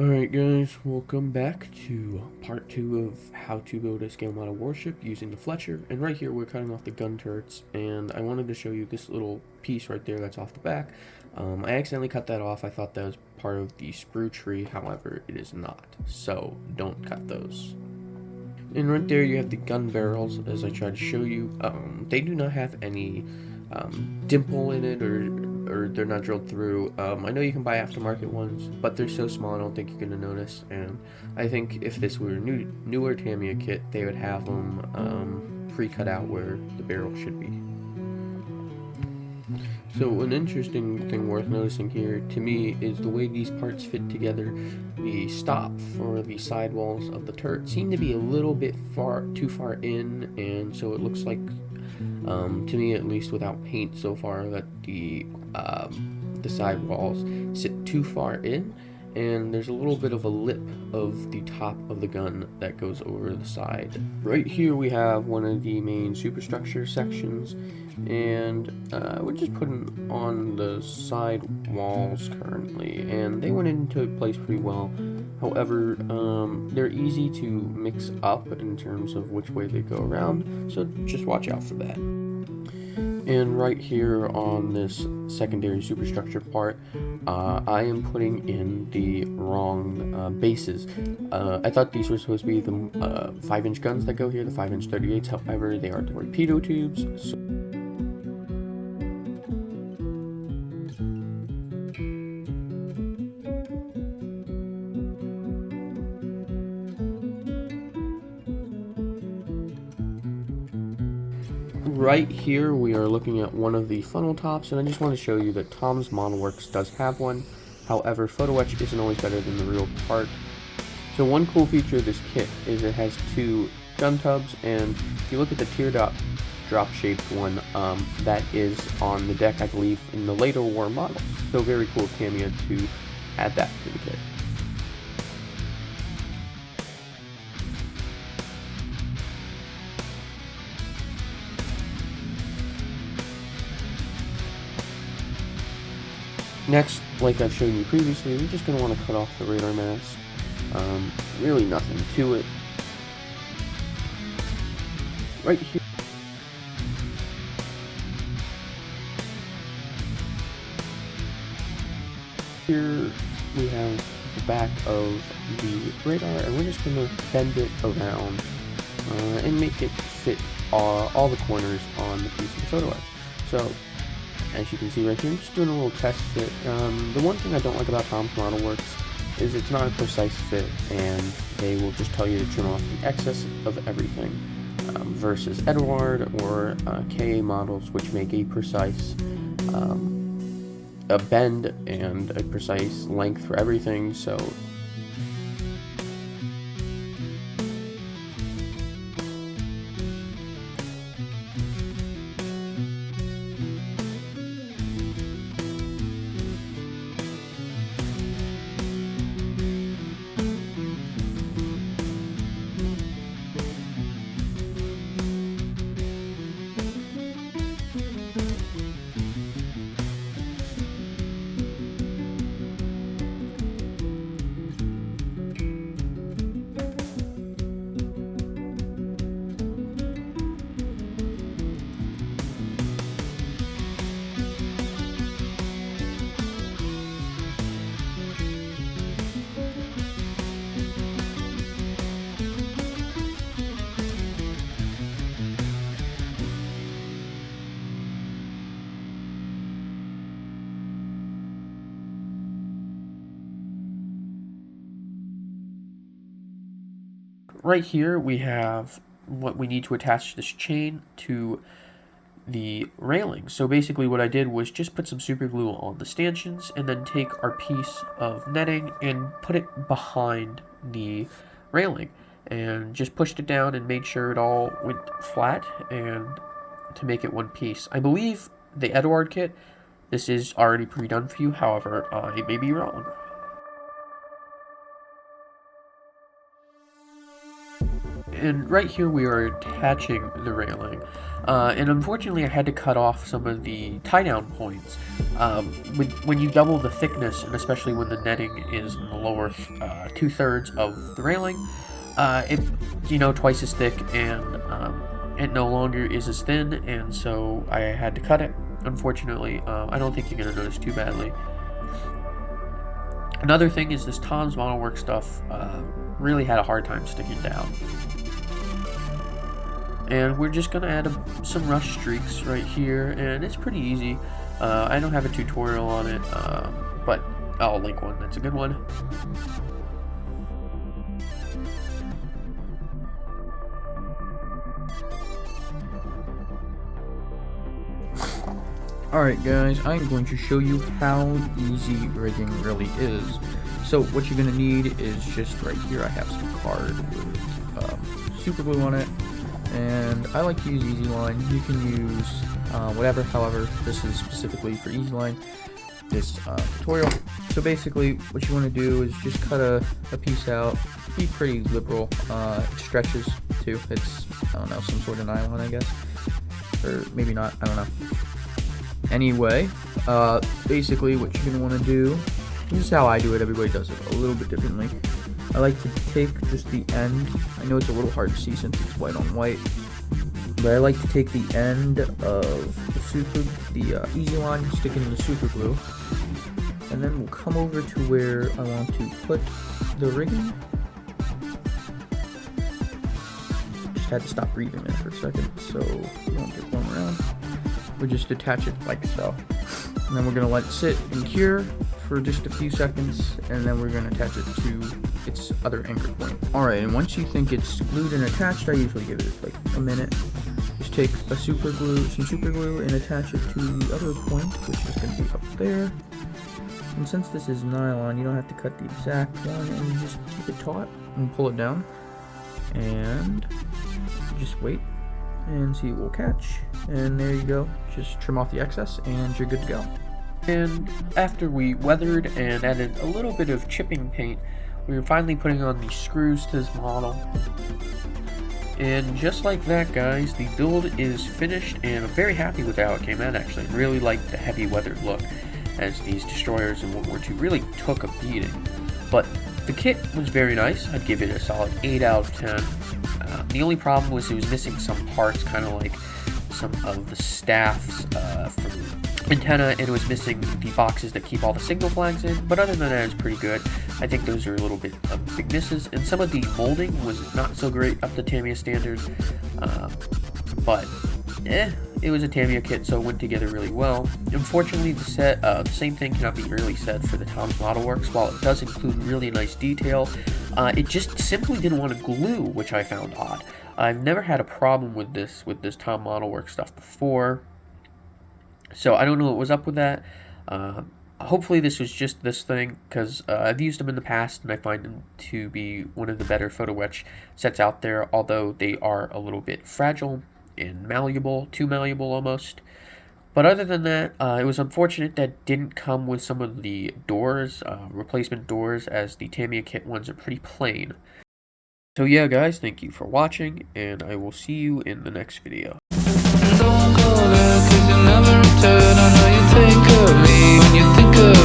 Alright guys, welcome back to part 2 of how to build a scale model warship using the Fletcher. And right here we're cutting off the gun turrets, and I wanted to show you this little piece right there that's off the back. I accidentally cut that off. I thought that was part of the sprue tree, however it is not, so don't cut those. And right there you have the gun barrels, as I tried to show you. They do not have any dimple in it, or they're not drilled through. I know you can buy aftermarket ones, but they're so small I don't think you're going to notice. And I think if this were a newer Tamiya kit, they would have them pre-cut out where the barrel should be. So an interesting thing worth noticing here to me is the way these parts fit together. The stop for the sidewalls of the turret seem to be a little bit too far in, and so it looks like, to me at least without paint so far, that the sidewalls sit too far in, and there's a little bit of a lip of the top of the gun that goes over the side. Right here we have one of the main superstructure sections, and we're just putting on the side walls currently, and they went into place pretty well. However, they're easy to mix up in terms of which way they go around, so just watch out for that. And right here on this secondary superstructure part, I am putting in the wrong bases. I thought these were supposed to be the 5-inch guns that go here, the 5-inch 38s, however they are torpedo tubes. So right here we are looking at one of the funnel tops, and I just want to show you that Tom's Model Works does have one. However, photo etch isn't always better than the real part. So one cool feature of this kit is it has 2 gun tubs, and if you look at the teardrop shaped one, that is on the deck, I believe, in the later war models. So very cool of Tamiya to add that to the kit. Next, like I've shown you previously, we're just going to want to cut off the radar mast. Really nothing to it. Right here. Here we have the back of the radar, and we're just going to bend it around and make it fit all the corners on the piece of the photo etch. So, as you can see right here, I'm just doing a little test fit. The one thing I don't like about Tom's Model Works is it's not a precise fit, and they will just tell you to trim off the excess of everything, versus Eduard or KA models, which make a precise a bend and a precise length for everything. So right here we have what we need to attach this chain to the railing. So basically what I did was just put some super glue on the stanchions, and then take our piece of netting and put it behind the railing, and just pushed it down and made sure it all went flat, and to make it one piece. I believe the Eduard kit, this is already pre-done for you, however, I may be wrong. And right here we are attaching the railing. And unfortunately I had to cut off some of the tie-down points. when you double the thickness, and especially when the netting is in the lower 2/3 of the railing, it's twice as thick, and it no longer is as thin, and so I had to cut it. Unfortunately, I don't think you're gonna notice too badly. Another thing is this Tom's Model Work stuff really had a hard time sticking down. And we're just gonna add some rush streaks right here, and it's pretty easy. I don't have a tutorial on it, but I'll link one. That's a good one. Alright guys, I'm going to show you how easy rigging really is. So what you're going to need is just right here, I have some card with super glue on it, and I like to use Easy Line. You can use whatever, however, this is specifically for Easy Line, this tutorial. So basically what you want to do is just cut a piece out, be pretty liberal, it stretches too, it's, I don't know, some sort of nylon I guess, or maybe not, I don't know. Anyway, basically what you're going to want to do, this is how I do it, everybody does it a little bit differently. I like to take just the end, I know it's a little hard to see since it's white on white, but I like to take the end of the Easy Line, stick it in the super glue, and then we'll come over to where I want to put the rigging. Just had to stop breathing there for a second so you won't get blown around. We just attach it like so, and then we're going to let it sit and cure for just a few seconds, and then we're going to attach it to its other anchor point. Alright, and once you think it's glued and attached, I usually give it like a minute. Just take some super glue and attach it to the other point, which is going to be up there. And since this is nylon, you don't have to cut the exact one, and you just keep it taut and pull it down, and just wait and see it will catch, and there you go. Just trim off the excess and you're good to go. And after we weathered and added a little bit of chipping paint, we were finally putting on the screws to this model. And just like that, guys, the build is finished, and I'm very happy with how it came out. Actually, I really like the heavy weathered look, as these destroyers in World War II really took a beating. But the kit was very nice. I'd give it a solid 8 out of 10. The only problem was it was missing some parts, kind of like some of the staffs from antenna, and it was missing the boxes that keep all the signal flags in, but other than that, it's pretty good. I think those are a little bit of big misses, and some of the molding was not so great up to Tamiya standards, but it was a Tamiya kit, so it went together really well. Unfortunately, the same thing cannot be really said for the Tom's Model Works. While it does include really nice detail, it just simply didn't want to glue, which I found odd. I've never had a problem with this Tom Model Works stuff before, so I don't know what was up with that. Hopefully this was just this thing, because I've used them in the past, and I find them to be one of the better photo etch sets out there, although they are a little bit fragile and malleable, too malleable almost. But other than that, it was unfortunate that didn't come with some of the doors, replacement doors, as the Tamiya kit ones are pretty plain. So yeah, guys, thank you for watching, and I will see you in the next video. Don't go there, 'cause you never return. I know you think of me when you think of